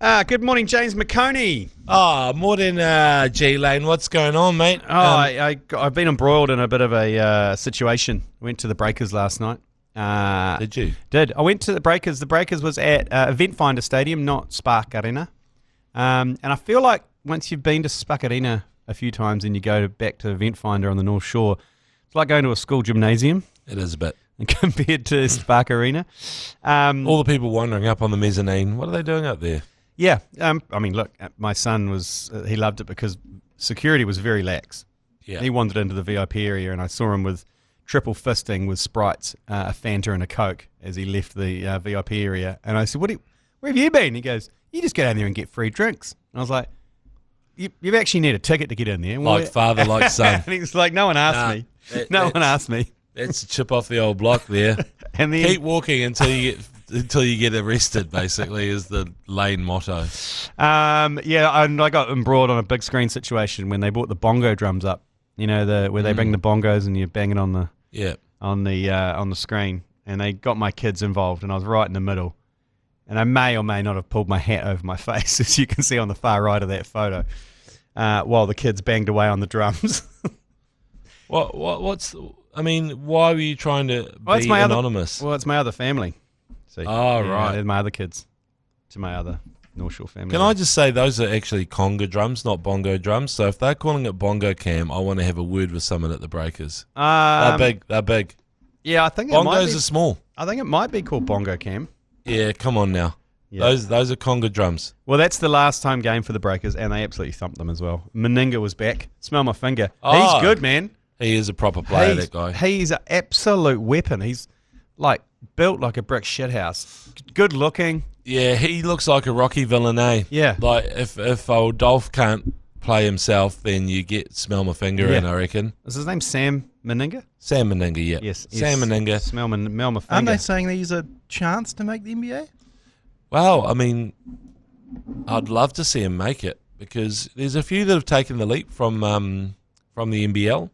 Good morning, James McOnie. Morning, G Lane. What's going on, mate? I've been embroiled in a bit of a situation. Went to the Breakers last night. Did you? Did. I went to the Breakers. The Breakers was at Event Finder Stadium, not Spark Arena. And I feel like once you've been to Spark Arena a few times and you go back to Event Finder on the North Shore, it's like going to a school gymnasium. It is a bit. Compared to Spark Arena. All the people wandering up on the mezzanine. What are they doing up there? Yeah. I mean, look, my son he loved it because security was very lax. Yeah. He wandered into the VIP area and I saw him with triple fisting with Sprites, a Fanta and a Coke as he left the VIP area. And I said, where have you been? He goes, you just go down there and get free drinks. And I was like, you actually need a ticket to get in there. Like father, like son. And he's like, no one asked me. No one asked me. That's a chip off the old block there. And then, keep walking until you get arrested, basically, is the Lane motto. Yeah, and I got embroiled on a big screen situation when they brought the bongo drums up. You know, where they bring the bongos and you bang it on the screen. And they got my kids involved, and I was right in the middle. And I may or may not have pulled my hat over my face, as you can see on the far right of that photo, while the kids banged away on the drums. I mean, why were you trying to be anonymous? It's my other family. See, right. They're my other kids to my other North Shore family. Can I just say those are actually conga drums, not bongo drums? So if they're calling it Bongo Cam, I want to have a word with someone at the Breakers. They're big. Yeah, I think bongos are small. I think it might be called Bongo Cam. Yeah, come on now. Yeah. Those are conga drums. Well, that's the last time game for the Breakers, and they absolutely thumped them as well. Meninga was back. Smell my finger. He's good, man. He is a proper player, that guy. He's an absolute weapon. He's like built like a brick shithouse. Good looking. Yeah, he looks like a Rocky villain, eh? Yeah. Like if old Dolph can't play himself, then you get Smell My Finger in, I reckon. Is his name Sam Meninga? Sam Meninga, yeah. Yes. Sam Meninga. Smell my finger. Aren't they saying he's a chance to make the NBA? Well, I mean, I'd love to see him make it because there's a few that have taken the leap from the NBL.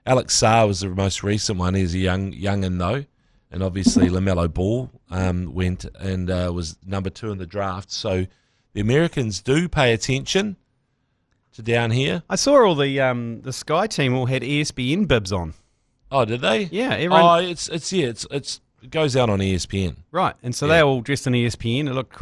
Alex Sarr was the most recent one. He's a young'un though, and obviously LaMelo Ball went and was number 2 in the draft. So the Americans do pay attention to down here. I saw all the Sky team all had ESPN bibs on. Oh, did they? Yeah, everyone. It goes out on ESPN. Right, and so they all dressed in ESPN. It looked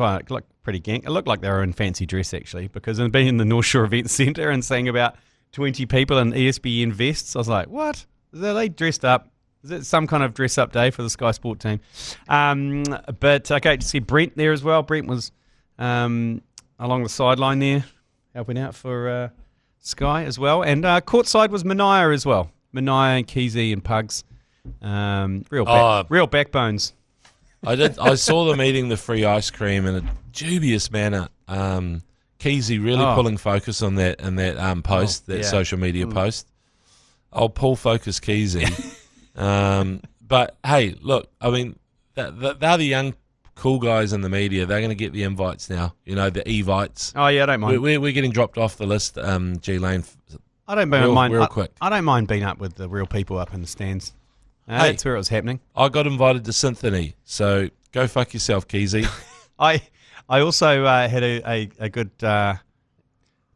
pretty gank. It looked like they were in fancy dress actually, because I've been in the North Shore Event Centre and seeing about 20 people in ESPN vests. I was like, what? Are they dressed up? Is it some kind of dress-up day for the Sky Sport team? But okay, to see Brent there as well. Brent was along the sideline there, helping out for Sky as well. And courtside was Mania as well. Mania and Keezy and Pugs. Real backbones. I saw them eating the free ice cream in a dubious manner. Keezy really pulling focus on that post, social media post. I'll pull focus Keezy. But hey, look, I mean, they're the young cool guys in the media. They're going to get the invites now. You know, the evites. Oh yeah, I don't mind. We're getting dropped off the list. G Lane. I don't mind. Real quick. I don't mind being up with the real people up in the stands. That's where it was happening. I got invited to Symphony, so go fuck yourself, Keezy. I also had a good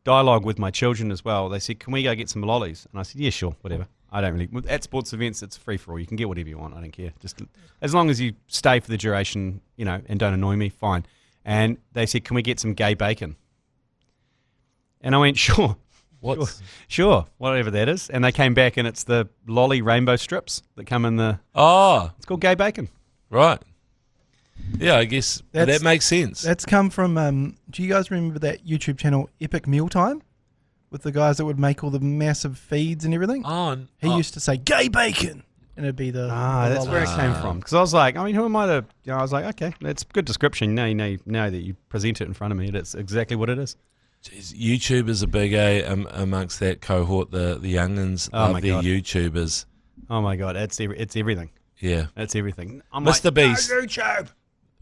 dialogue with my children as well. They said, can we go get some lollies? And I said, yeah, sure, whatever. I don't really... At sports events, it's free for all. You can get whatever you want. I don't care. Just as long as you stay for the duration, you know, and don't annoy me, fine. And they said, can we get some gay bacon? And I went, sure. What? Sure, whatever that is. And they came back and it's the lolly rainbow strips that come in the... Oh. It's called gay bacon. Right. Yeah, I guess that makes sense. That's come from, do you guys remember that YouTube channel Epic Mealtime? With the guys that would make all the massive feeds and everything? He used to say, gay bacon! And it'd be the... that's where it came from. Because I was like, I mean, who am I to... You know, I was like, okay, that's good description. Now that you present it in front of me, that's exactly what it is. Jeez, YouTubers are big, amongst that cohort, the young'uns love their YouTubers. Oh my God, it's everything. Yeah. It's everything. Mr. Beast. No, YouTube!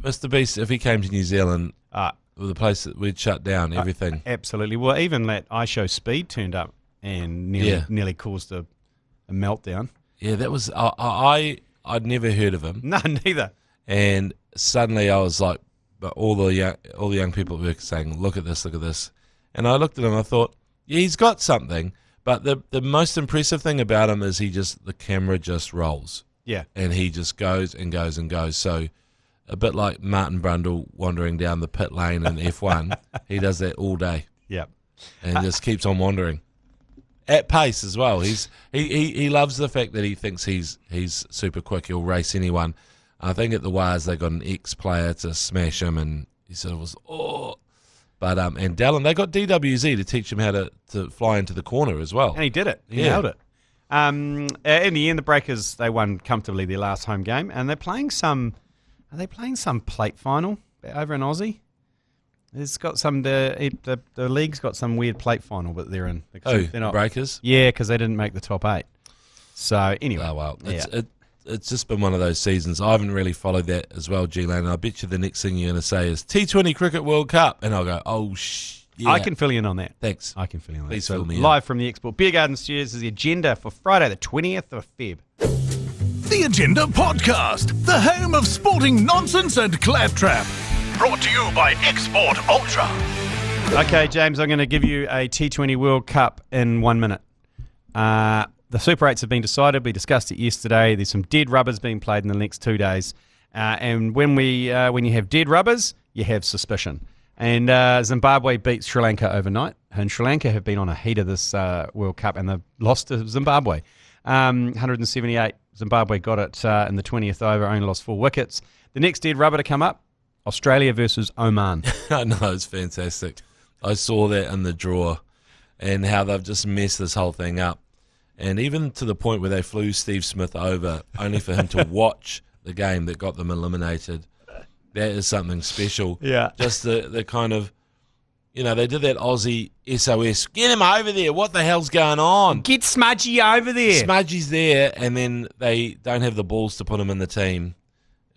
Mr. Beast, if he came to New Zealand, the place that we'd shut down, everything. Absolutely. Well, even that iShow Speed turned up and nearly caused a meltdown. Yeah, that was... I'd never heard of him. No, neither. And suddenly I was like but all the young people were saying, look at this, and I looked at him. I thought, yeah, he's got something, but the most impressive thing about him is the camera just rolls. Yeah, and he just goes and goes and goes. So a bit like Martin Brundle wandering down the pit lane in F1, he does that all day. Yeah, and just keeps on wandering at pace as well. He loves the fact that he thinks he's super quick. He'll race anyone. I think at the Wires they got an ex-player to smash him, and he sort of was But and Dallin, they got DWZ to teach him how to fly into the corner as well, and he did it. He nailed it. In the end, the Breakers, they won comfortably their last home game, and they're playing some. Are they playing some plate final over in Aussie? It's got some. The league's got some weird plate final, but they're in. They're not Breakers. Yeah, because they didn't make the top 8. So anyway, it's just been one of those seasons. I haven't really followed that as well, G Lane. And I bet you the next thing you're going to say is T20 Cricket World Cup, and I'll go, oh shit. Yeah. I can fill you in on that. Thanks. I can fill you in on Please that. fill me live from the Export Beer Garden Studios is the agenda for Friday, the 20th of Feb. The Agenda Podcast, the home of sporting nonsense and claptrap. Brought to you by Export Ultra. Okay, James, I'm going to give you a T20 World Cup in 1 minute. The Super 8s have been decided. We discussed it yesterday. There's some dead rubbers being played in the next 2 days. And when you have dead rubbers, you have suspicion. And Zimbabwe beat Sri Lanka overnight. And Sri Lanka have been on a heater this World Cup, and they've lost to Zimbabwe. 178. Zimbabwe got it in the 20th over, only lost 4 wickets. The next dead rubber to come up, Australia versus Oman. No, it's fantastic. I saw that in the draw and how they've just messed this whole thing up. And even to the point where they flew Steve Smith over only for him to watch the game that got them eliminated. That is something special. Yeah. Just the kind of, they did that Aussie SOS. Get him over there. What the hell's going on? Get Smudgy over there. Smudgy's there, and then they don't have the balls to put him in the team.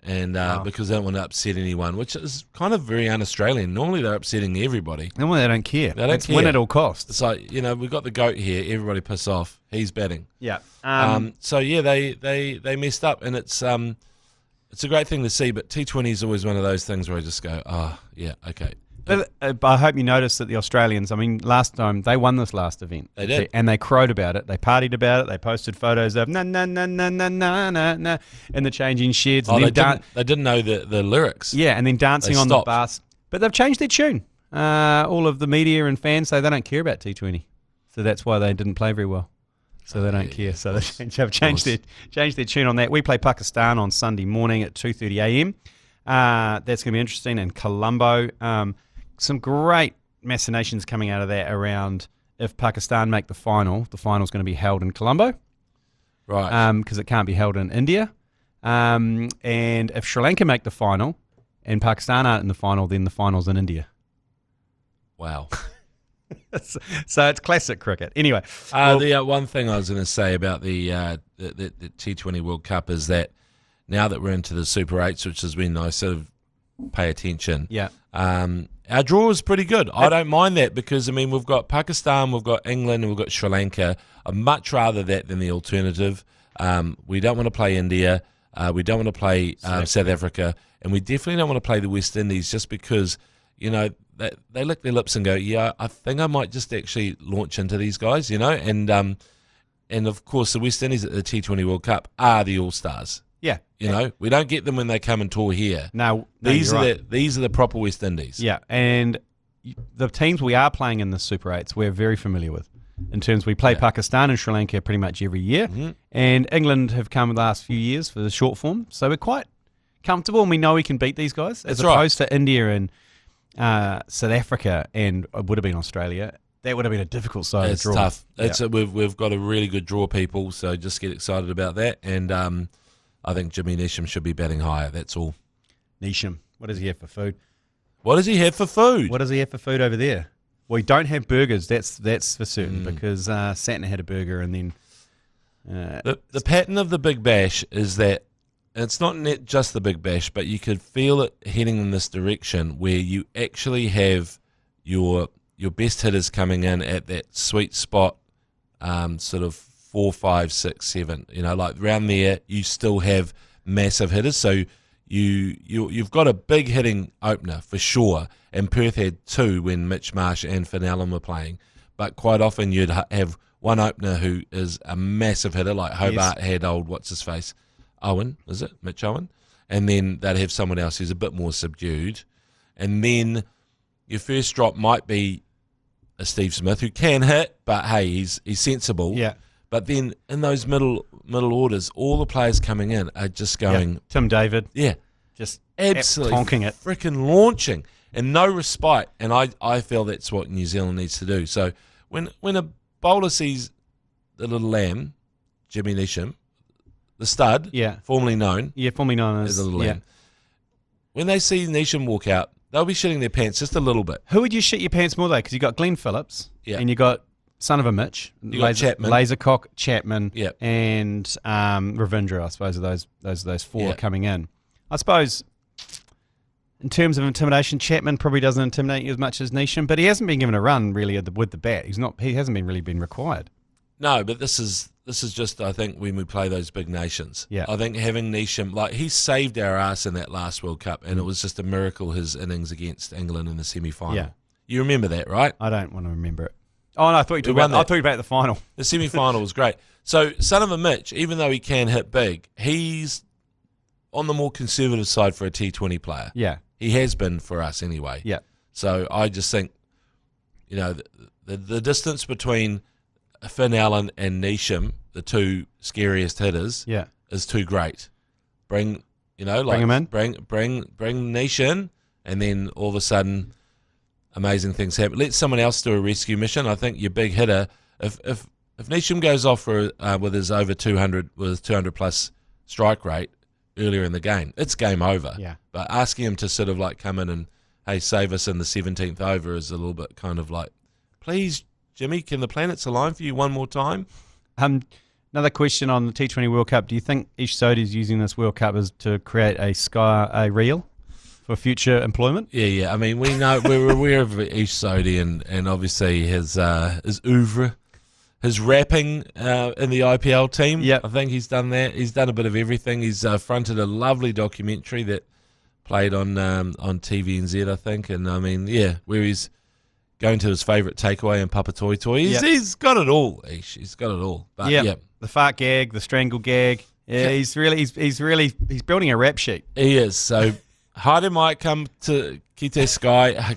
And because they don't want to upset anyone, which is kind of very un-Australian. Normally they're upsetting everybody. Normally they don't care. They don't care. Win at all costs. It's like, we've got the GOAT here. Everybody piss off. He's batting. Yeah. They messed up, and it's a great thing to see, but T20 is always one of those things where I just go, okay. But I hope you noticed that the Australians, last time, they won this last event. They did. And they crowed about it. They partied about it. They posted photos of na na na na na na na na in the changing sheds. Oh, and they didn't know the lyrics. Yeah, and then dancing on the bus. But they've changed their tune. All of the media and fans say they don't care about T20. So that's why they didn't play very well. So they don't care. So they've changed their tune on that. We play Pakistan on Sunday morning at 2:30 a.m. That's going to be interesting. And Colombo, some great machinations coming out of that around if Pakistan make the final's going to be held in Colombo. Right. Because it can't be held in India. And if Sri Lanka make the final and Pakistan aren't in the final, then the final's in India. Wow. So it's classic cricket. Anyway. The one thing I was going to say about the T20 World Cup is that now that we're into the Super 8s, which is when I sort of pay attention, our draw is pretty good. I don't mind that because, we've got Pakistan, we've got England, and we've got Sri Lanka. I'd much rather that than the alternative. We don't want to play India. We don't want to play South Africa. And we definitely don't want to play the West Indies just because, they lick their lips and go, yeah, I think I might just actually launch into these guys, And of course, the West Indies at the T20 World Cup are the All-Stars. Yeah. We don't get them when they come and tour here. No, these are the proper West Indies. Yeah, and the teams we are playing in the Super 8s, we're very familiar with. In terms, we play Pakistan and Sri Lanka pretty much every year, and England have come the last few years for the short form, so we're quite comfortable, and we know we can beat these guys, as opposed to India and South Africa, and it would have been Australia. That would have been a difficult side to draw. It's tough. We've got a really good draw, people, so just get excited about that, and I think Jimmy Neesham should be batting higher. That's all. Neesham, what does he have for food? What does he have for food? What does he have for food over there? Well, we don't have burgers. That's for certain because Satner had a burger and then. The pattern of the Big Bash is that it's not just the Big Bash, but you could feel it heading in this direction where you actually have your best hitters coming in at that sweet spot, sort of 4, 5, 6, 7. Like around there, you still have massive hitters. So you've got a big hitting opener for sure, and Perth had 2 when Mitch Marsh and Finn Allen were playing, but quite often you'd have one opener who is a massive hitter, like Hobart had old, what's his face, Owen, is it? Mitch Owen? And then they'd have someone else who's a bit more subdued. And then your first drop might be a Steve Smith, who can hit, but hey, he's sensible. Yeah. But then in those middle orders, all the players coming in are just going... Tim David. Yeah. Just absolutely honking it. Freaking launching. And no respite. And I feel that's what New Zealand needs to do. So when a bowler sees the little lamb, Jimmy Neesham, the stud, formerly known as the little lamb, when they see Neesham walk out, they'll be shitting their pants just a little bit. Who would you shit your pants more, though? Because you got Glenn Phillips, and you got son of a Mitch, got Chapman, Lasercock, Chapman, and Ravindra. I suppose are those 4 coming in. I suppose in terms of intimidation, Chapman probably doesn't intimidate you as much as Neesham, but he hasn't been given a run really with the bat. He hasn't really been required. No, but this is just, I think, when we play those big nations. Yeah. I think having Neesham, like, he saved our ass in that last World Cup, and it was just a miracle, his innings against England in the semi-final. Yeah. You remember that, right? I don't want to remember it. Oh, no, I thought you were about the final. The semi-final was great. So, son of a Mitch, even though he can hit big, he's on the more conservative side for a T20 player. Yeah. He has been for us anyway. Yeah. So, I just think, the distance between Finn Allen and Neesham, the 2 scariest hitters, is too great. Bring him in. Bring Neesh in, and then all of a sudden, amazing things happen. Let someone else do a rescue mission. I think your big hitter, if Neesham goes off with his over 200 plus strike rate earlier in the game, it's game over. Yeah. But asking him to sort of like come in and save us in the 17th over is a little bit kind of like, please, Jimmy, can the planets align for you one more time? Another question on the T20 World Cup. Do you think Ish Sodhi is using this World Cup as to create a reel for future employment? Yeah. I mean, we're aware of Ish Sodhi and obviously his oeuvre, his rapping in the IPL team. Yeah. I think he's done that. He's done a bit of everything. He's fronted a lovely documentary that played on TVNZ, I think. And I mean, where he's going to his favourite takeaway in Papatoi Toi. He's got it all, Ish. He's got it all. But, the fart gag, the strangle gag. Yeah, he's building a rap sheet. He is. So Haere might come to Kite Sky.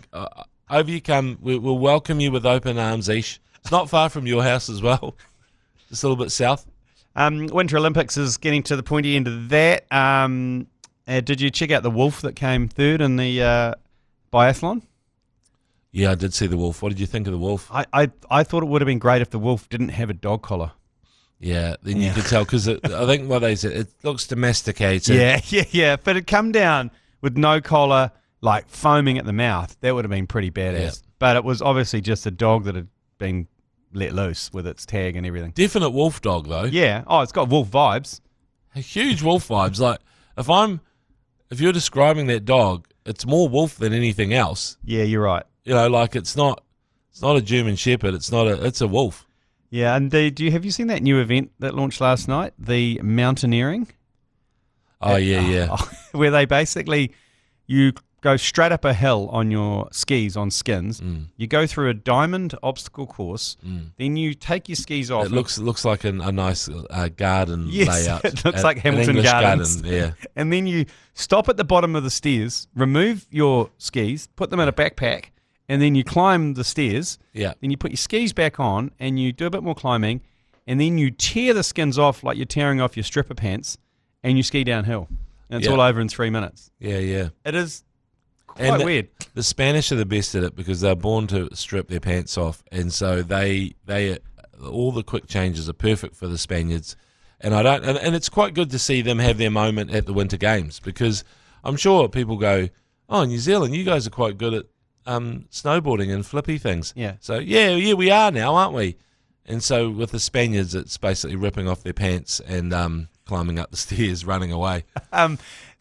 Over you come. We'll welcome you with open arms, Ish. It's not far from your house as well. Just a little bit south. Winter Olympics is getting to the pointy end of that. Did you check out the Wolf that came third in the biathlon? Yeah, I did see the Wolf. What did you think of the Wolf? I thought it would have been great if the Wolf didn't have a dog collar. Yeah, then you could tell because I think what they said, it looks domesticated. Yeah. But it'd come down with no collar, like foaming at the mouth. That would have been pretty badass. Yeah. But it was obviously just a dog that had been let loose with its tag and everything. Definite wolf dog though. Yeah. Oh, it's got wolf vibes. Huge wolf vibes. Like if you're describing that dog, it's more wolf than anything else. Yeah, you're right. Like it's not a German Shepherd. It's a wolf. Yeah, and have you seen that new event that launched last night, the mountaineering? Oh, yeah. Where they basically, you go straight up a hill on your skis, on skins. You go through a diamond obstacle course. Then you take your skis off. It looks like a nice garden layout. It looks like Hamilton Gardens. Garden, yeah. And then you stop at the bottom of the stairs, remove your skis, put them in a backpack, and then you climb the stairs. Yeah. Then you put your skis back on, and you do a bit more climbing, and then you tear the skins off like you're tearing off your stripper pants, and you ski downhill. And it's all over in 3 minutes. Yeah. It is quite weird. The Spanish are the best at it because they're born to strip their pants off, and so they all the quick changes are perfect for the Spaniards. And and it's quite good to see them have their moment at the Winter Games because I'm sure people go, "Oh, New Zealand, you guys are quite good at snowboarding and flippy things." Yeah. So yeah, we are now, aren't we? And so with the Spaniards, it's basically ripping off their pants and climbing up the stairs, running away.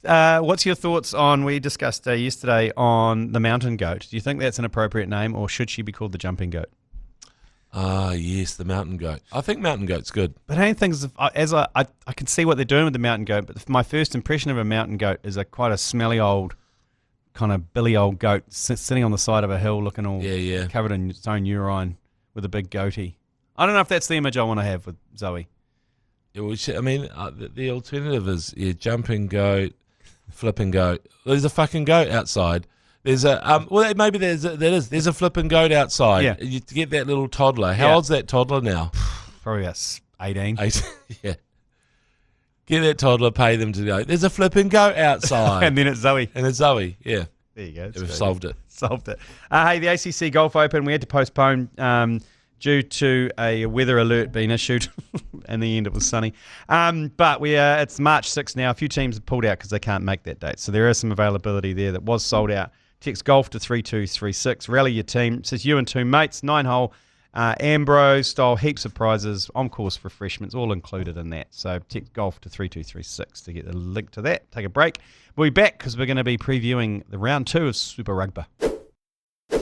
What's your thoughts on, we discussed yesterday on the mountain goat. Do you think that's an appropriate name or should she be called the jumping goat? Ah, yes, the mountain goat. I think mountain goat's good. But I think I can see what they're doing with the mountain goat, but my first impression of a mountain goat is quite a smelly old, kind of billy old goat sitting on the side of a hill looking all covered in its own urine with a big goatee. I don't know if that's the image I want to have with Zoe. Yeah, the alternative is jumping goat, flipping goat. There's a fucking goat outside. There's a maybe there's a flipping goat outside. Yeah. You get that little toddler. How old's that toddler now? Probably about 18. Yeah. Get that toddler, pay them to go. There's a flipping goat outside. And then it's Zoe. Yeah. There you go. We've solved it. Hey, the ACC Golf Open, we had to postpone due to a weather alert being issued. In the end, it was sunny. But it's March 6th now. A few teams have pulled out because they can't make that date. So there is some availability there that was sold out. Text golf to 3236. Rally your team. It says you and two mates, 9-hole. Ambrose style, heaps of prizes, on-course refreshments, all included in that. So text golf to 3236 to get the link to that. Take a break. We'll be back because we're going to be previewing the round 2 of Super Rugby.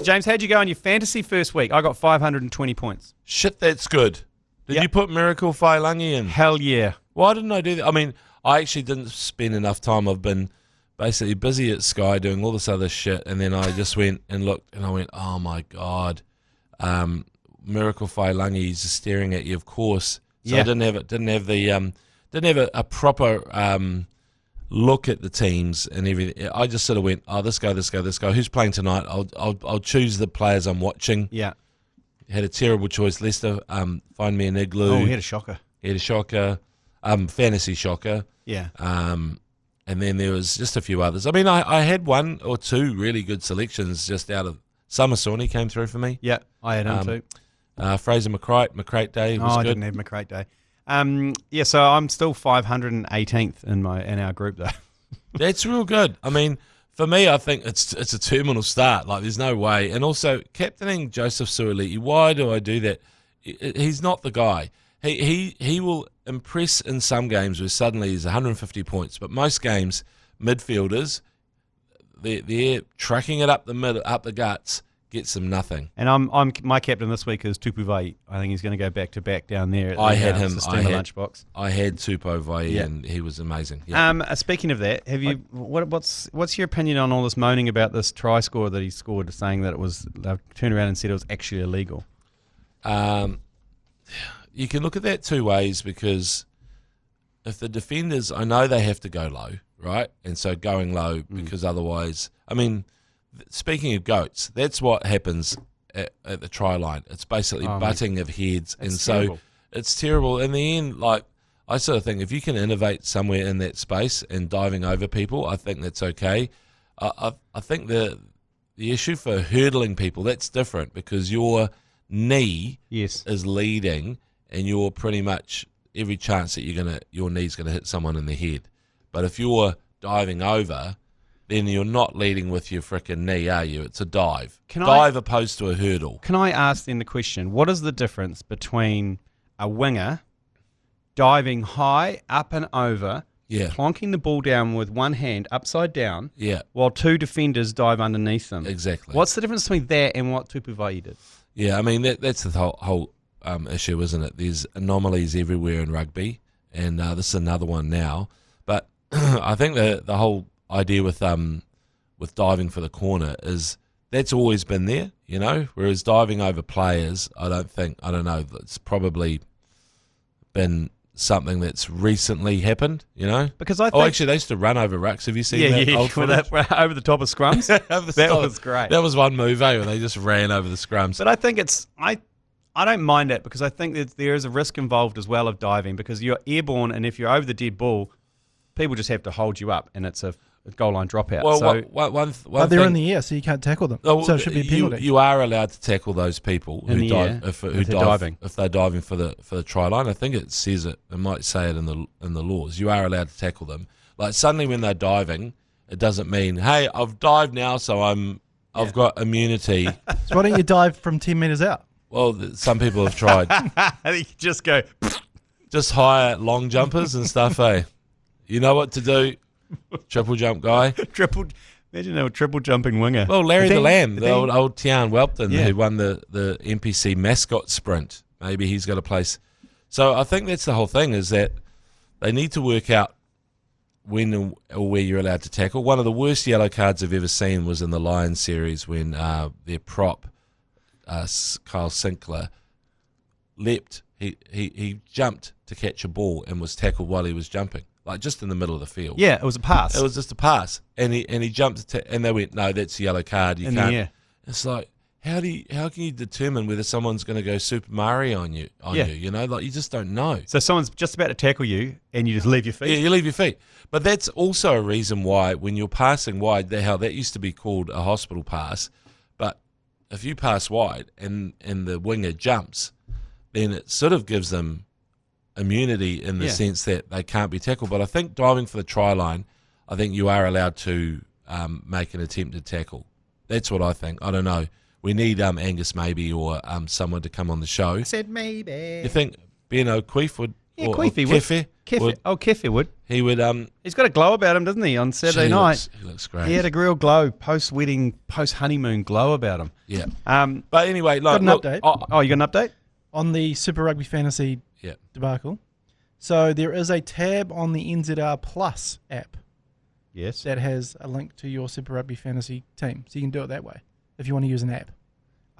James, how'd you go on your fantasy first week? I got 520 points. Shit, that's good. Did you put Miracle Whailangi in? Hell yeah. Why didn't I do that? I mean, I actually didn't spend enough time. I've been basically busy at Sky doing all this other shit, and then I just went and looked, and I went, oh my God. Miracle Whailangi is staring at you, of course. So I didn't have a proper look at the teams and everything. I just sort of went, oh, this guy. Who's playing tonight? I'll choose the players I'm watching. Yeah. Had a terrible choice. Leicester, find me an igloo. Oh, he had a shocker. Fantasy shocker. Yeah. And then there was just a few others. I mean, I had one or two really good selections just out of Summer Sawney came through for me. Yeah, I had him too. Fraser McCrate Day was good. I didn't have McCrate Day. So I'm still 518th in our group though. That's real good. I mean, for me, I think it's a terminal start. Like, there's no way. And also, captaining Joseph Suoliti, why do I do that? He's not the guy. He will impress in some games where suddenly he's 150 points, but most games, midfielders, they're tracking it up the guts, gets them nothing. And I'm my captain this week is Tupu Vai. I think he's going to go back to back down there. I had him. Lunchbox. I had Tupu Vai, and he was amazing. Yeah. Speaking of that, have you what's your opinion on all this moaning about this try score that he scored, saying that it was turned around and said it was actually illegal? You can look at that two ways, because if the defenders, I know they have to go low, right? And so going low, because otherwise, I mean, speaking of goats, that's what happens at the try line. It's basically butting of heads. And so it's terrible. In the end, like, I sort of think if you can innovate somewhere in that space and diving over people, I think that's okay. I think the issue for hurdling people, that's different, because your knee is leading, and you're pretty much every chance that your knee's gonna hit someone in the head. But if you're diving over, then you're not leading with your frickin' knee, are you? It's a dive. Dive opposed to a hurdle. Can I ask then the question, what is the difference between a winger diving high, up and over, plonking the ball down with one hand upside down, while two defenders dive underneath them? Exactly. What's the difference between that and what Tupu Vai did? Yeah, I mean, that's the whole issue, isn't it? There's anomalies everywhere in rugby, and this is another one now. But I think the whole idea with diving for the corner is that's always been there, you know. Whereas diving over players, I don't know. It's probably been something that's recently happened, you know. Because I think, actually, they used to run over rucks. Have you seen that? Over the top of scrums. That was great. That was one move, where they just ran over the scrums. But I think I don't mind it, because I think that there is a risk involved as well of diving, because you're airborne, and if you're over the dead ball, people just have to hold you up, and it's a goal line dropout. Well, so, but they're in the air, so you can't tackle them. So it should be a penalty. You are allowed to tackle those people who dive if they're diving for the try line. I think it says it. It might say it in the laws. You are allowed to tackle them. Like, suddenly when they're diving, it doesn't mean, hey, I've dived now, so I've got immunity. So why don't you dive from 10 metres out? Well, some people have tried. You just go. Just hire long jumpers and stuff, eh? You know what to do, triple jump guy. Imagine a triple jumping winger. Well, Larry the Lamb, the old Tian Welpton, who won the NPC mascot sprint. Maybe he's got a place. So I think that's the whole thing, is that they need to work out when or where you're allowed to tackle. One of the worst yellow cards I've ever seen was in the Lions series when their prop, Kyle Sinclair, leapt. He jumped to catch a ball and was tackled while he was jumping, like just in the middle of the field. Yeah, it was a pass. It was just a pass, and he jumped, and they went, "No, that's a yellow card. You in can't." the air. It's like, how can you determine whether someone's going to go Super Mario on you? You know, like you just don't know. So someone's just about to tackle you, and you just leave your feet. Yeah, you leave your feet. But that's also a reason why when you're passing wide, that used to be called a hospital pass. But if you pass wide and the winger jumps, then it sort of gives them immunity in the sense that they can't be tackled. But I think diving for the try line, I think you are allowed to make an attempted tackle. That's what I think. I don't know. We need Angus maybe or someone to come on the show. I said maybe. You think Ben O'Keefe would? Yeah, or Keefe Kefe would. Oh, Kefe would. He would. He's got a glow about him, doesn't he? On Saturday night, he looks great. He had a real glow, post-wedding, post-honeymoon glow about him. Yeah. But anyway, got an update. Oh, you got an update on the Super Rugby Fantasy debacle? So there is a tab on the NZR+ app. Yes. That has a link to your Super Rugby Fantasy team, so you can do it that way if you want to use an app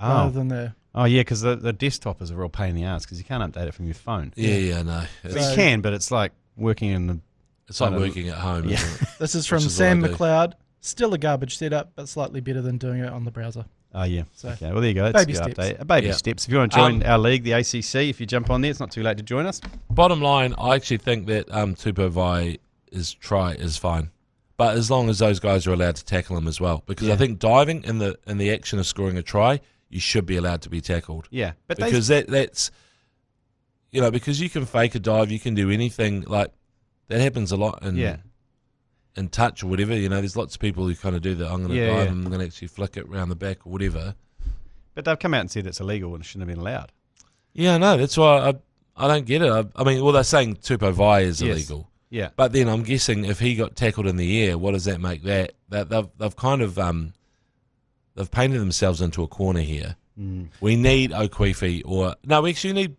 rather than the. Oh yeah, because the desktop is a real pain in the ass because you can't update it from your phone. Yeah, no. You can, but it's like working in the. It's like working at home. Yeah. Isn't it? This is from Sam McLeod. Still a garbage setup, but slightly better than doing it on the browser. Oh yeah. So, okay. Well, there you go. That's baby a good steps. update. Baby steps. If you want to join our league, the ACC, if you jump on there, it's not too late to join us. Bottom line, I actually think that Tupou Vai try is fine, but as long as those guys are allowed to tackle him as well, because I think diving in the action of scoring a try, you should be allowed to be tackled. Yeah, but because that's because you can fake a dive, you can do anything like that happens a lot in touch or whatever. There's lots of people who kind of do that. I'm going to dive and I'm going to actually flick it around the back or whatever. But they've come out and said it's illegal and it shouldn't have been allowed. Yeah, I know. That's why I don't get it. I mean, they're saying Tupou Vai is illegal. Yeah. But then I'm guessing if he got tackled in the air, what does that make that? That they've kind of they've painted themselves into a corner here. Mm. We need O'Keefe we actually need.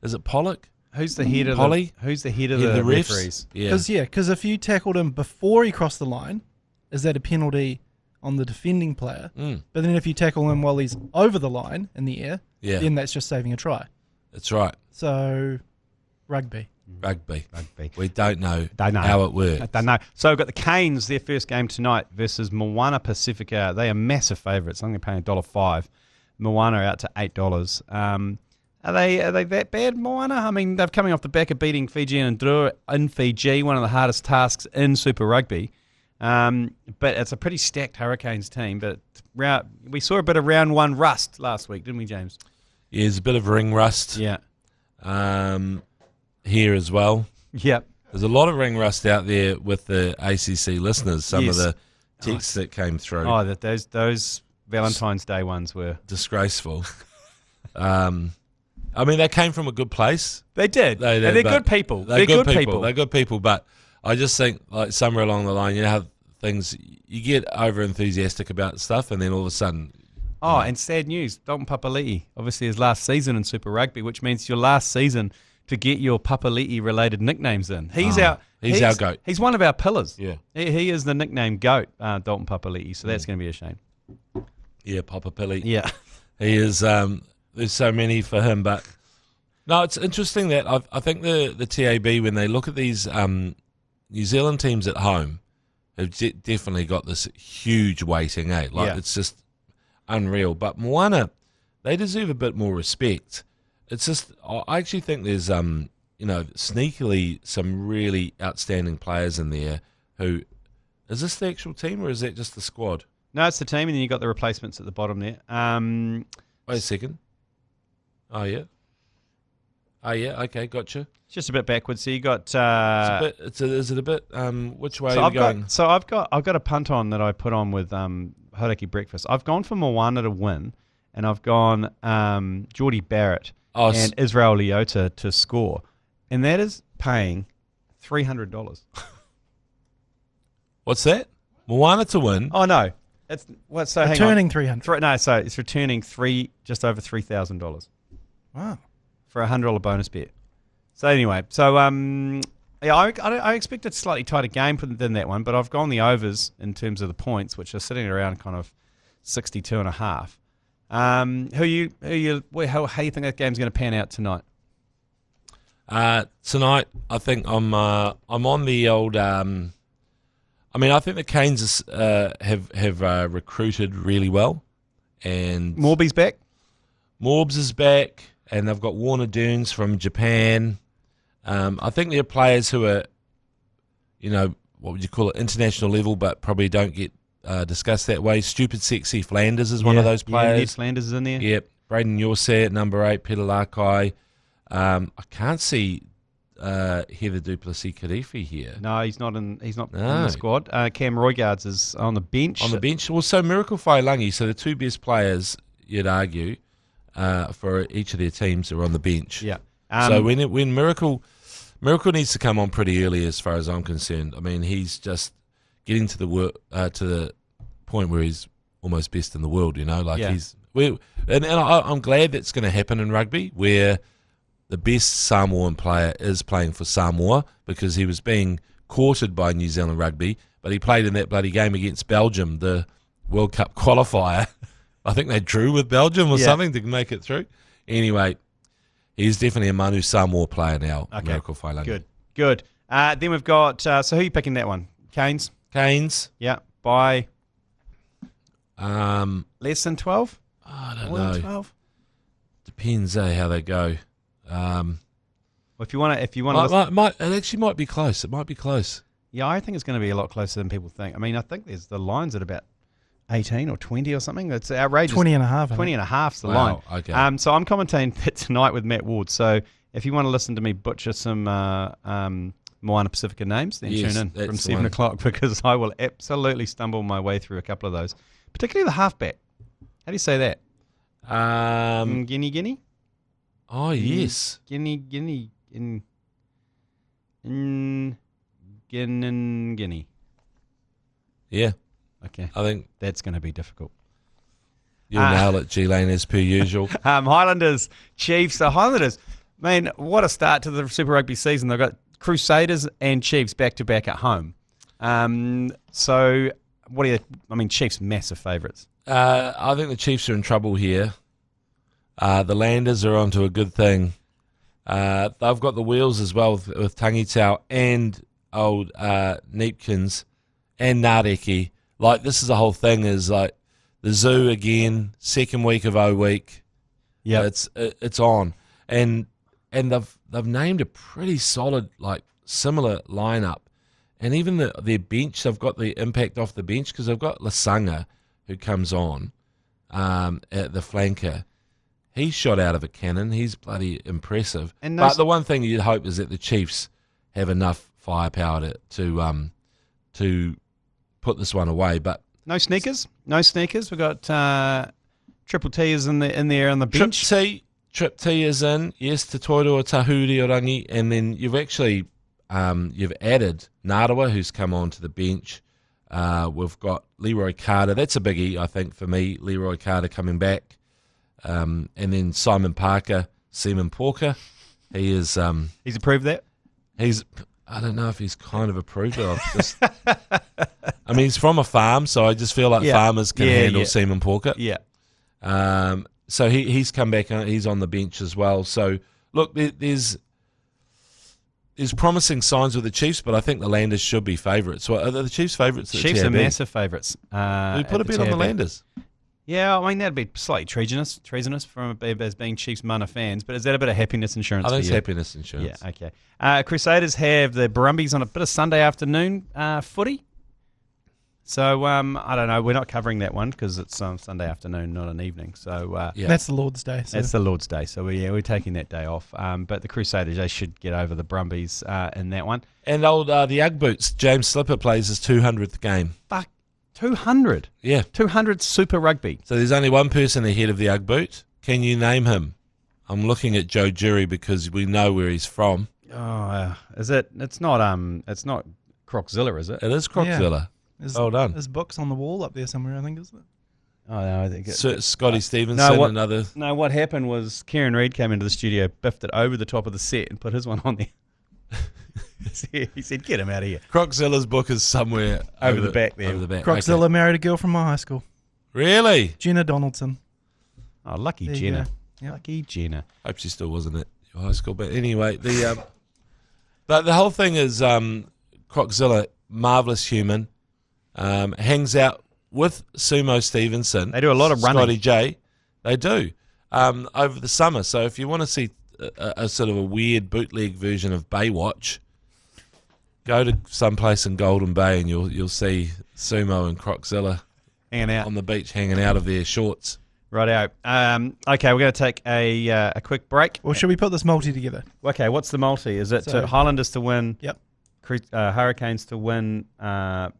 Is it Pollock? Who's the head of Polly? Who's the head of the the refs? referees? Because if you tackled him before he crossed the line, is that a penalty on the defending player? Mm. But then if you tackle him while he's over the line in the air, then that's just saving a try. That's right. So, rugby. We don't know how it works. I don't know. So we've got the Canes, their first game tonight versus Moana Pacifica. They are massive favourites. I'm going to pay $1.05. Moana out to $8. Are they that bad, Moana? I mean, they're coming off the back of beating Fiji and Ndrua in Fiji, one of the hardest tasks in Super Rugby. But it's a pretty stacked Hurricanes team. But we saw a bit of round one rust last week, didn't we, James? Yeah, there's a bit of ring rust. Yeah. Here as well. Yep. There's a lot of ring rust out there with the ACC listeners. Some of the texts that came through. Oh, those Valentine's Day ones were disgraceful. I mean, they came from a good place. They did. They're good people. They're good people. They're good people, but I just think like somewhere along the line, how things you get over enthusiastic about stuff, and then all of a sudden. Oh, and sad news. Dalton Papali'i, obviously his last season in Super Rugby, which means your last season to get your Papali'i-related nicknames in. He's our GOAT. He's one of our pillars. Yeah. He is the nickname GOAT, Dalton Papali'i, so that's going to be a shame. Yeah, Papali'i. Yeah. He is, there's so many for him, but no, it's interesting that I think the TAB, when they look at these New Zealand teams at home, have definitely got this huge weighting, it's just unreal. But Moana, they deserve a bit more respect. It's just, I actually think there's, sneakily some really outstanding players in there who, is this the actual team or is that just the squad? No, it's the team, and then you got the replacements at the bottom there. Wait a second. Oh, yeah. Okay, gotcha. It's just a bit backwards. So you got. Is it a bit? Which way are we going? I've got a punt on that I put on with Hauraki Breakfast. I've gone for Moana to win, and I've gone Geordie Barrett and Israel Leota to score, and that is paying $300. What's that? Moana to win. Oh no, it's what? So returning 300. No, so it's returning just over $3,000. Wow, for a $100 bonus bet. So anyway, I expect a slightly tighter game than that one, but I've gone the overs in terms of the points, which are sitting around kind of 62.5. How do you think that game's going to pan out tonight? Tonight, I think I'm on the old. I think the Canes have recruited really well, and Morby's back. Morbs is back, and they've got Warner Dunes from Japan. I think they're players who are, what would you call it, international level, but probably don't get discussed that way. Stupid Sexy Flanders is one of those players. Yeah, Flanders is in there. Yep. Braden Yorsay at number 8, Peter Lakai. I can't see Heather Duplessis Karifi here. No, he's not in the squad. Cam Roygards is on the bench. Well, so Miracle Whailangi, so the two best players, you'd argue, for each of their teams are on the bench. Yeah. So when Miracle needs to come on pretty early, as far as I'm concerned. I mean, he's just getting to the point where he's almost best in the world. I'm glad that's going to happen in rugby, where the best Samoan player is playing for Samoa, because he was being courted by New Zealand rugby, but he played in that bloody game against Belgium, the World Cup qualifier. I think they drew with Belgium or something to make it through. Anyway, he's definitely a Manu Samoa player now. Okay. Miracle Whailangi. Good. Then we've got, so who are you picking that one? Canes? Yeah. By less than 12? I don't More know. than 12? Depends, how they go. Well, if you want to, it actually might be close. It might be close. Yeah, I think it's going to be a lot closer than people think. I mean, I think there's the lines at about 18 or 20 or something. It's outrageous. 20 and a half. 20 and a half's the Wow, line. okay. So I'm commentating that tonight with Matt Ward. So if you want to listen to me butcher some Moana Pacifica names, then tune in from 7 o'clock, because I will absolutely stumble my way through a couple of those, particularly the halfback. How do you say that? Guinea? Oh, yes. Guinea. Yeah. Okay. I think that's going to be difficult. You'll nail it, G Lane, as per usual. Highlanders, Chiefs. So Highlanders, man, what a start to the Super Rugby season. They've got Crusaders and Chiefs back-to-back at home. So what do you... Chiefs, massive favourites. I think the Chiefs are in trouble here. The Landers are onto a good thing. They've got the wheels as well with Tangitau and old Neepkins and Nareki. Like, this is the whole thing, is like the Zoo again, second week of O week. Yeah, it's on, and they've named a pretty solid, like, similar lineup, and even their bench, they've got the impact off the bench, because they've got Lasanga, who comes on at the flanker. He's shot out of a cannon. He's bloody impressive. But the one thing you'd hope is that the Chiefs have enough firepower to put this one away. But no sneakers. We've got Triple T is in there on the bench. Trip T is in. Yes, Tatoiro Tahuri Orangi, and then you've actually you've added Narawa, who's come on to the bench. We've got Leroy Carter. That's a biggie, I think, for me. Leroy Carter coming back. And then Simon Parker, Seaman Porker. He is. He's approved that? I don't know if he's kind of approved it. He's from a farm, so I just feel like farmers can handle Seaman Porker. Yeah. So he's come back. He's on the bench as well. So, look, there's promising signs with the Chiefs, but I think the Landers should be favourites. So are the Chiefs favourites? Chiefs are massive favourites. We put a bet on the Landers. Yeah, that'd be slightly treasonous from as being Chiefs Mana fans, but is that a bit of happiness insurance? I think it's happiness insurance. Yeah, okay. Crusaders have the Brumbies on a bit of Sunday afternoon footy. So, I don't know. We're not covering that one because it's Sunday afternoon, not an evening. So that's the Lord's Day. So. That's the Lord's Day. So, we're taking that day off. But the Crusaders, they should get over the Brumbies in that one. And the Ugg Boots, James Slipper plays his 200th game. Fuck. 200? Yeah. 200 Super Rugby. So there's only one person ahead of the Ugg Boot. Can you name him? I'm looking at Joe Jury because we know where he's from. Oh, is it? It's not Croczilla, is it? It is Croczilla. Well done. His book's on the wall up there somewhere, I think, isn't it? Oh, no, I think Scotty Stevenson, another. No, what happened was Kieran Reid came into the studio, biffed it over the top of the set, and put his one on there. He said, "Get him out of here." Croczilla's book is somewhere over the back there. Over the back. Croczilla married a girl from my high school. Really? Jenna Donaldson. Oh, lucky There you Jenna. go. Yep. Lucky Jenna. Hope she still wasn't at your high school. But anyway, the whole thing is Croczilla, marvellous human, hangs out with Sumo Stevenson. They do a lot of running. Scotty J. They do. Over the summer. So if you want to see a sort of a weird bootleg version of Baywatch, go to some place in Golden Bay and you'll see Sumo and Croczilla Hanging out on the beach hanging out of their shorts. Righto. Okay, we're going to take a quick break. Well, should we put this multi together? Okay, what's the multi? Is it So- Highlanders to win? Yep. Hurricanes to win. Go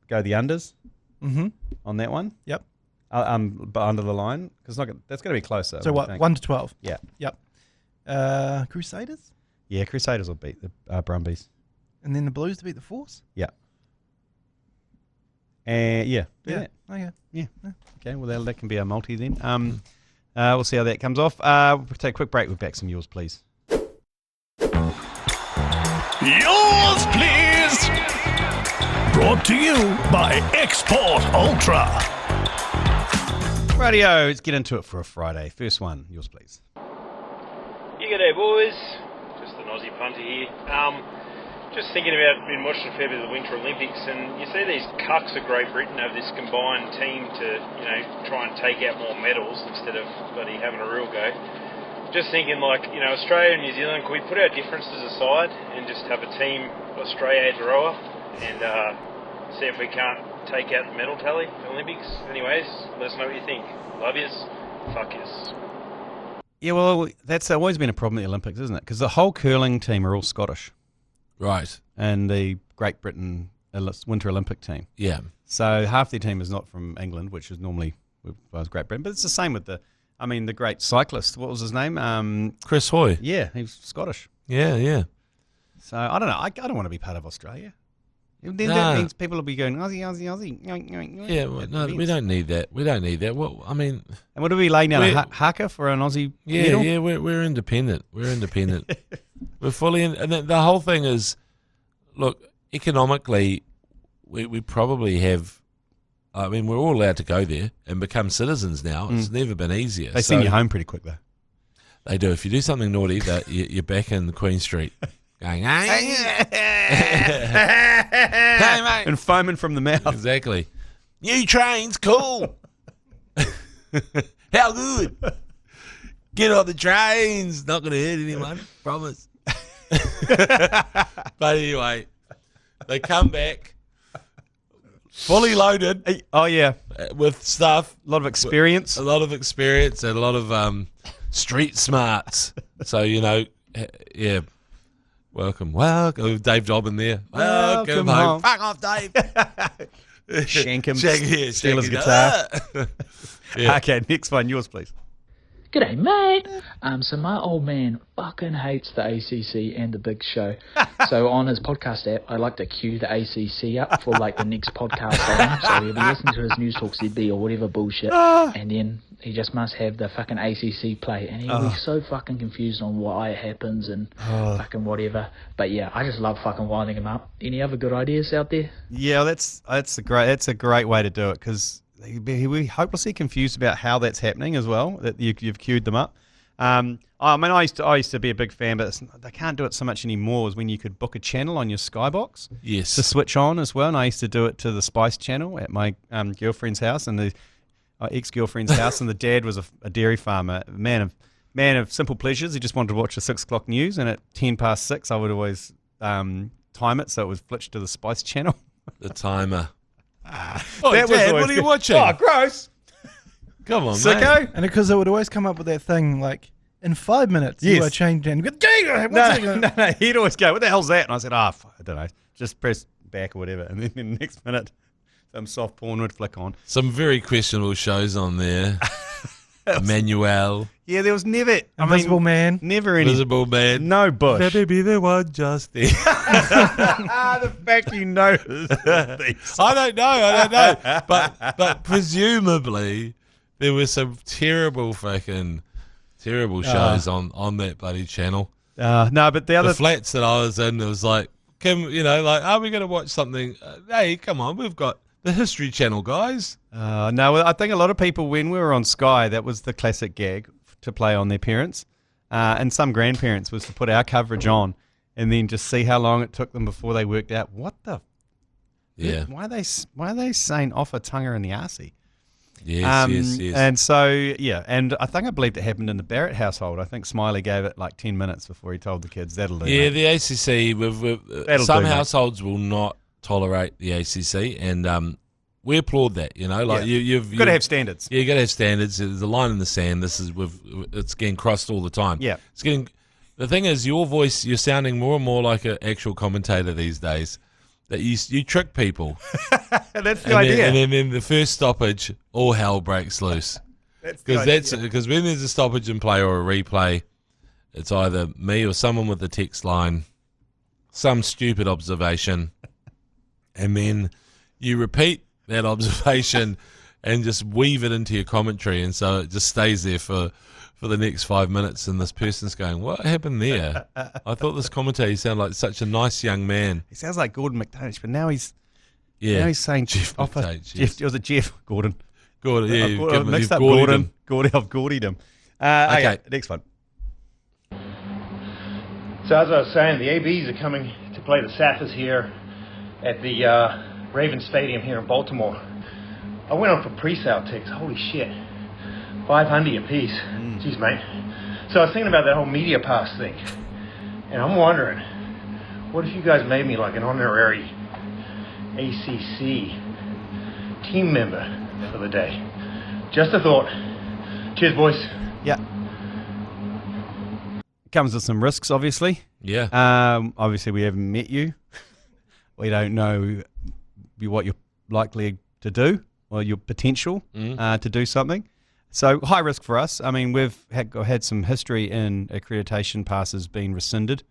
the unders Mm-hmm. on that one. Yep. But under the line because that's going to be closer. So I what? think. 1 to 12. Yeah. Yep. Crusaders, Yeah, Crusaders will beat the Brumbies. and then the Blues to beat the Force. Yeah. And do Yeah. that. Okay. Okay, well that can be our multi then. We'll see how that comes off. We'll take a quick break. We'll back some yours, please. Yours, please. Brought to you by Export Ultra. Radio, let's get into it for a Friday. First one, yours, please. You g'day, boys. Just an Aussie punter here. Just thinking about been watching a fair bit of the Winter Olympics, and you see these cucks of Great Britain have this combined team to, try and take out more medals instead of bloody having a real go. Just thinking, Australia and New Zealand, can we put our differences aside and just have a team Australia Roa and see if we can't take out the medal tally in the Olympics? Anyways, let us know what you think. Love yous. Fuck yous. Yeah, well, that's always been a problem at the Olympics, isn't it? Because the whole curling team are all Scottish. Right. And the Great Britain Winter Olympic team. Yeah. So half their team is not from England, which is normally Great Britain. But it's the same with the great cyclist. What was his name? Chris Hoy. Yeah, he's Scottish. Yeah. So I don't know. I don't want to be part of Australia. Then that means people will be going Aussie, Aussie, Aussie. Yeah, well, no, we don't need that. Well, I mean, and what do we lay down a haka for an Aussie? Yeah, medal? yeah, we're independent. We're fully in, and the whole thing is, look, economically, we probably have. I mean, we're all allowed to go there and become citizens now. It's never been easier. They send you home pretty quick though. They do. If you do something naughty, that you're back in Queen Street, going, hey, mate, and foaming from the mouth. Exactly. New trains, cool. How good? Get on the trains. Not going to hurt anyone. Promise. But anyway, they come back fully loaded. Oh yeah, with stuff. A lot of experience. A lot of experience and a lot of street smarts. So yeah. Welcome. Dave Dobbin there. Welcome home. Fuck off, Dave. Shank him. Steal his guitar. Yeah. Okay, next one. Yours, please. G'day, mate. So my old man fucking hates the ACC and the Big Show. So on his podcast app, I like to queue the ACC up for the next podcast on. So he'll be listening to his News Talk ZB or whatever bullshit, and then he just must have the fucking ACC play, and he'll be so fucking confused on why it happens and fucking whatever. But yeah, I just love fucking winding him up. Any other good ideas out there? Yeah, that's a great way to do it because we're hopelessly confused about how that's happening as well. That you've queued them up. I used to be a big fan, but they can't do it so much anymore. Is when you could book a channel on your Skybox, yes, to switch on as well. And I used to do it to the Spice channel at my girlfriend's house and the ex-girlfriend's house, and the dad was a dairy farmer, man of simple pleasures. He just wanted to watch the 6 o'clock news, and at 6:10, I would always time it so it was flipped to the Spice channel. The timer. Oh, Dad, what are you watching? Oh, gross. Come on, Sicko. mate. And because it would always come up with that thing in 5 minutes, you are changed and no, he'd always go, what the hell's that? And I said, I don't know, just press back or whatever. And then the next minute, some soft porn would flick on. Some very questionable shows on there. Emmanuel. Yeah, there was never... Invisible Man. Never any... Visible Man. No Bush. Let me be the one just there. The fact you know this. I don't know. But presumably there were some terrible shows on that bloody channel. No, but the flats that I was in, it was like, are we going to watch something? Hey, come on, we've got the History Channel, guys. No, I think a lot of people, when we were on Sky, that was the classic gag to play on their parents. And some grandparents was to put our coverage on and then just see how long it took them before they worked out, what the... Yeah. Why are they saying off a tonguer in the arsey? Yes. And so, yeah, and I believe it happened in the Barrett household. I think Smiley gave it like 10 minutes before he told the kids, that'll do. Yeah, mate. the ACC, some households will not tolerate the ACC, and we applaud that, you've got to have standards. Yeah, you got to have standards. There's a line in the sand. It's getting crossed all the time. Yeah. The thing is, your voice, you're sounding more and more like an actual commentator these days. That you trick people. That's the idea. And then in the first stoppage, all hell breaks loose. Because when there's a stoppage in play or a replay, it's either me or someone with the text line, some stupid observation, and then you repeat that observation and just weave it into your commentary, and so it just stays there for the next 5 minutes, and this person's going, what happened there? I thought this commentator sounded like such a nice young man. He sounds like Gordon McTavish, but now he's saying Jeff McTavish. Jeff, was it Jeff? Gordon. Gordon, yeah. I've mixed up Gordon. I've gordied him. Okay, next one. So as I was saying, the ABs are coming to play the Saffers here at the Raven Stadium here in Baltimore. I went on for pre-sale tickets. Holy shit. $500 a piece. Jeez, mate. So I was thinking about that whole media pass thing. And I'm wondering, what if you guys made me like an honorary ACC team member for the day? Just a thought. Cheers, boys. Yeah. Comes with some risks, obviously. Yeah. Obviously, we haven't met you. We don't know what you're likely to do or your potential to do something. So high risk for us. I mean, we've had some history in accreditation passes being rescinded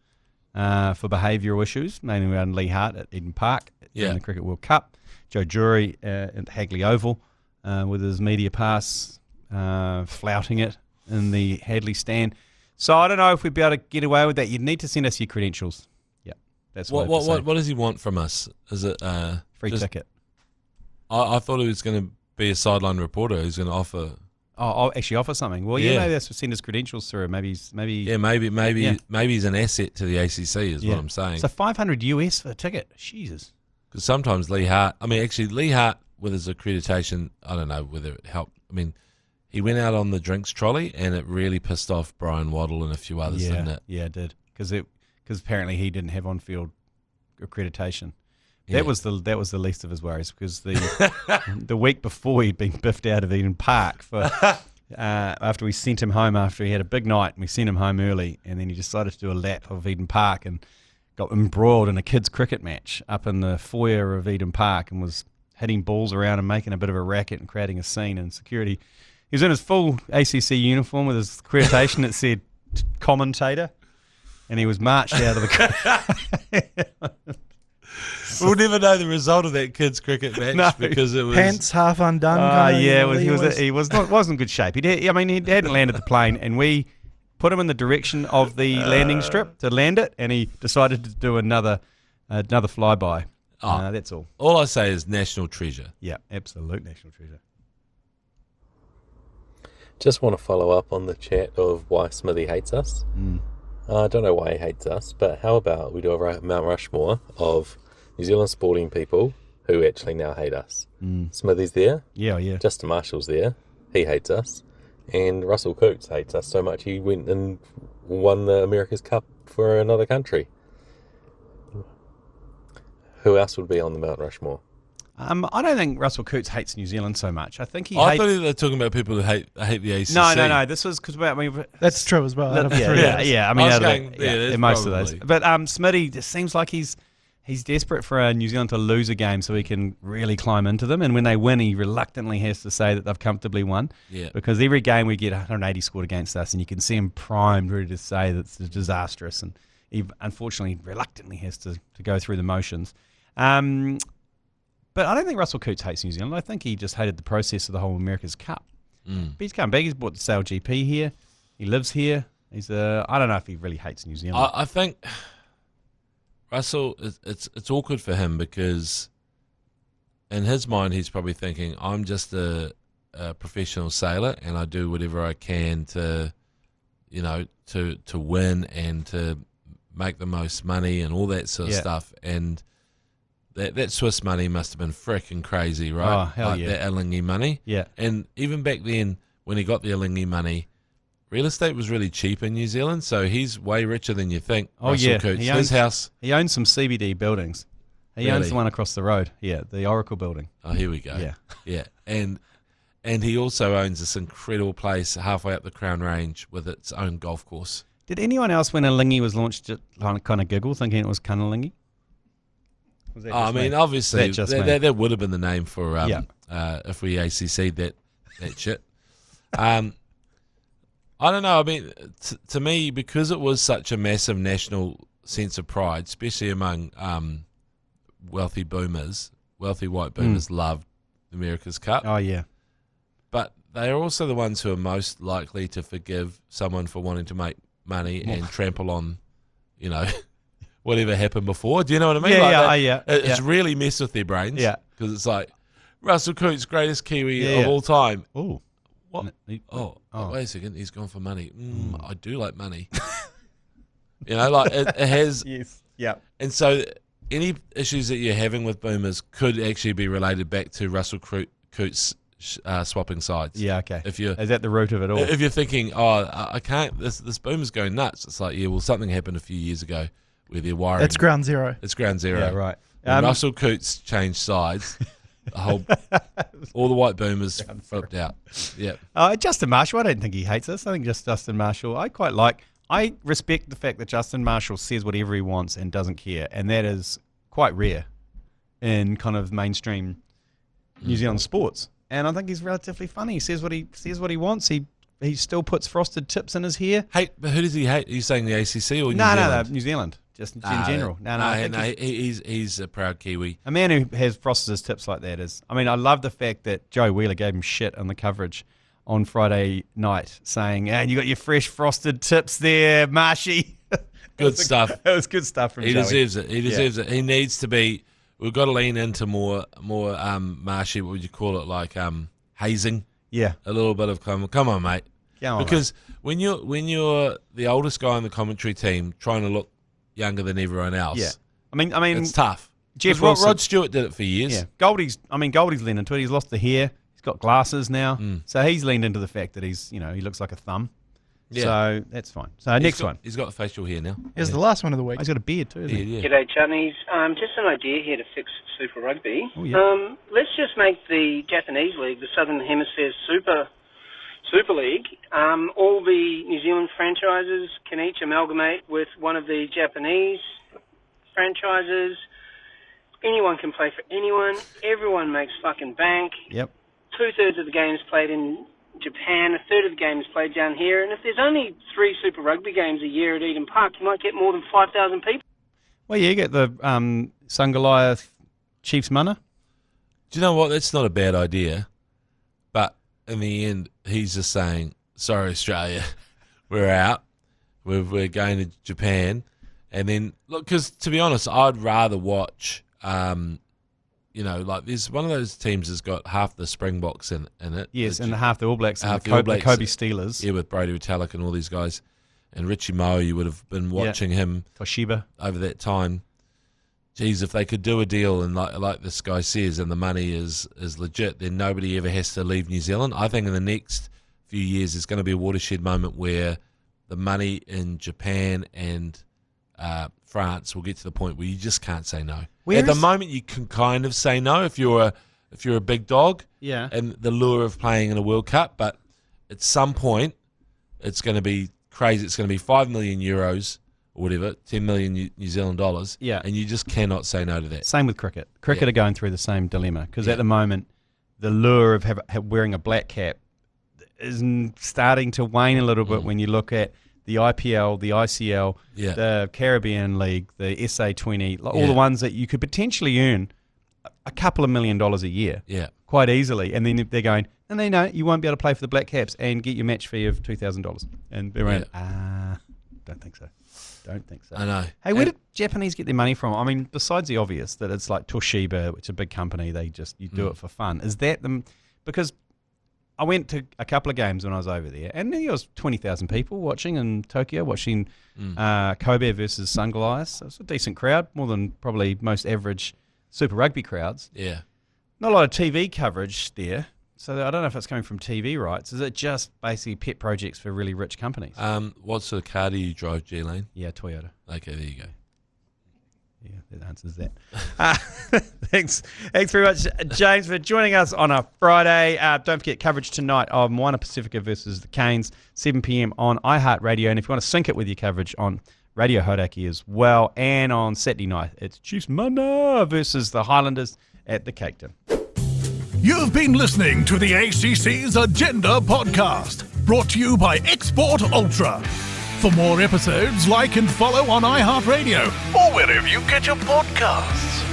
for behavioural issues, mainly around Lee Hart at Eden Park in the Cricket World Cup. Joe Jury at the Hagley Oval with his media pass, flouting it in the Hadley stand. So I don't know if we'd be able to get away with that. You'd need to send us your credentials. Yeah, that's what does he want from us? Is it free ticket? I thought he was going to be a sideline reporter who's going to offer. I'll actually offer something. Well, maybe that's send his credentials through. Maybe he's an asset to the ACC is what I'm saying. So $500 US for a ticket. Jesus. Because sometimes Lee Hart with his accreditation, I don't know whether it helped. I mean, he went out on the drinks trolley and it really pissed off Brian Waddle and a few others, didn't it? Yeah, it did. Because apparently he didn't have on-field accreditation. That was the least of his worries, because the week before he'd been biffed out of Eden Park for after we sent him home after he had a big night, and we sent him home early, and then he decided to do a lap of Eden Park and got embroiled in a kids' cricket match up in the foyer of Eden Park and was hitting balls around and making a bit of a racket and creating a scene, and security. He was in his full ACC uniform with his accreditation that said commentator, and he was marched out of the We'll never know the result of that kids' cricket match because it was pants half undone. He wasn't in good shape. He hadn't landed the plane, and we put him in the direction of the landing strip to land it, and he decided to do another flyby. That's all. All I say is national treasure. Yeah, absolute national treasure. Just want to follow up on the chat of why Smithy hates us. I don't know why he hates us, but how about we do a Mount Rushmore of New Zealand sporting people who actually now hate us. Smithy's there. Yeah. Justin Marshall's there. He hates us. And Russell Coates hates us so much he went and won the America's Cup for another country. Who else would be on the Mount Rushmore? I don't think Russell Coates hates New Zealand so much. I think I thought they were talking about people who hate the ACC. No. This was because that's true as well. Yeah. I mean, most of those. But Smitty just seems like he's he's desperate for New Zealand to lose a game so he can really climb into them. And when they win, he reluctantly has to say that they've comfortably won. Yeah. Because every game we get 180 scored against us, and you can see him primed, ready to say that's disastrous. And he unfortunately reluctantly has to go through the motions. But I don't think Russell Coutts hates New Zealand. I think he just hated the process of the whole America's Cup. But he's come back. He's bought the Sail GP here. He lives here. He's I don't know if he really hates New Zealand. I think Russell, it's awkward for him because in his mind he's probably thinking, I'm just a professional sailor and I do whatever I can to, to win and to make the most money and all that sort of stuff. And that Swiss money must have been frickin' crazy, right? Oh, hell yeah. That Alinghi money. Yeah. And even back then, when he got the Alinghi money, real estate was really cheap in New Zealand, so he's way richer than you think. Oh, Russell yeah. Coutts. His house. He owns some CBD buildings. He owns the one across the road. Yeah, the Oracle building. Oh, here we go. Yeah. Yeah. And he also owns this incredible place halfway up the Crown Range with its own golf course. Did anyone else, when Alinghi was launched, just kind of giggle, thinking it was Cunnilingi? I mean, obviously, that would have been the name for if we ACC'd that shit. I don't know. I mean, to me, because it was such a massive national sense of pride, especially among wealthy white boomers, loved America's Cup. Oh, yeah. But they are also the ones who are most likely to forgive someone for wanting to make money and trample on, whatever happened before. Do you know what I mean? It's really messed with their brains. Yeah. Because it's like, Russell Coutts, greatest Kiwi of all time. Oh. What? Oh, wait a second. He's gone for money. I do like money. It has. Yes. Yeah. And so any issues that you're having with boomers could actually be related back to Russell Coutts swapping sides. Yeah, okay. Is that the root of it all? If you're thinking, I can't, this boomer's going nuts. It's like, yeah, well, something happened a few years ago where they're wiring. That's ground zero. It's ground zero. Yeah, right. When Russell Coutts changed sides, all the white boomers flipped out. Yeah. Justin Marshall, I don't think he hates us. I think just Justin Marshall, I respect the fact that Justin Marshall says whatever he wants and doesn't care, and that is quite rare in kind of mainstream New Zealand sports. And I think he's relatively funny. He says what he wants. He still puts frosted tips in his hair. Hey, but who does he hate? Are you saying the ACC or New Zealand? No, New Zealand. Just in general. He's a proud Kiwi. A man who has frosted his tips like that is. I mean, I love the fact that Joe Wheeler gave him shit on the coverage on Friday night, saying, "And you got your fresh frosted tips there, Marshy." Good stuff. It was good stuff from Joey. He deserves it. He deserves it. He needs to be. We've got to lean into more Marshy. What would you call it? Like hazing. Yeah. A little bit of come on, mate. Because when you're the oldest guy on the commentary team, trying to look younger than everyone else. Yeah. I mean, it's tough. Jeff Wilson, Rod Stewart did it for years. Yeah. Goldie's leaned into it. He's lost the hair. He's got glasses now. So he's leaned into the fact that he's, he looks like a thumb. Yeah. So that's fine. So next one. He's got the facial hair now. Here's the last one of the week. He's got a beard too, isn't he? Yeah. G'day, chutneys. Just an idea here to fix Super Rugby. Oh, yeah. Let's just make the Japanese League, the Southern Hemisphere's Super League. All the New Zealand franchises can each amalgamate with one of the Japanese franchises. Anyone can play for anyone. Everyone makes fucking bank. Yep. 2/3 of the games played in Japan, 1/3 of the games played down here, and if there's only 3 Super Rugby games a year at Eden Park, you might get more than 5,000 people. Well, yeah, you get the Sungoliath Chiefs Mana. Do you know what? That's not a bad idea, but in the end, he's just saying, "Sorry, Australia, we're out. We're going to Japan," and then look, because to be honest, I'd rather watch. Like there's one of those teams that's got half the Springboks in it. Yes, and half the All Blacks and the Kobe Steelers. Yeah, with Brody Retallick and all these guys. And Richie Moe, you would have been watching him Toshiba over that time. Geez, if they could do a deal and like this guy says, and the money is legit, then nobody ever has to leave New Zealand. I think in the next few years there's going to be a watershed moment where the money in Japan and France will get to the point where you just can't say no. At the moment, you can kind of say no if you're a big dog, and the lure of playing in a World Cup. But at some point, it's going to be crazy. It's going to be €5 million or whatever, 10 million New Zealand dollars. Yeah. And you just cannot say no to that. Same with cricket. Cricket are going through the same dilemma because at the moment, the lure of wearing a black cap is starting to wane a little bit when you look at the IPL, the ICL, the Caribbean League, the SA20, all the ones that you could potentially earn a couple of $1 million a year quite easily. And then they're going, and they know you won't be able to play for the Black Caps and get your match fee of $2,000. And they're going, don't think so. Don't think so. I know. Hey, where did Japanese get their money from? I mean, besides the obvious that it's like Toshiba, which is a big company, you do it for fun. Is that them? Because I went to a couple of games when I was over there, and there was 20,000 people watching in Tokyo, watching Kobe versus Sunglias. It was a decent crowd, more than probably most average Super Rugby crowds. Yeah. Not a lot of TV coverage there, so I don't know if it's coming from TV rights. Is it just basically pet projects for really rich companies? What sort of car do you drive, G Lane? Yeah, Toyota. Okay, there you go. Yeah, that answers that. Thanks very much, James, for joining us on a Friday. Don't forget coverage tonight of Moana Pacifica versus the Canes, 7 p.m. on iHeartradio. And if you want to sync it with your coverage on Radio Hodaki as well. And on Saturday night, it's Chiefs Mana versus the Highlanders at the Cape Town. You've been listening to the ACC's Agenda podcast, brought to you by Export Ultra. For more episodes, like and follow on iHeartradio or wherever you get your podcasts.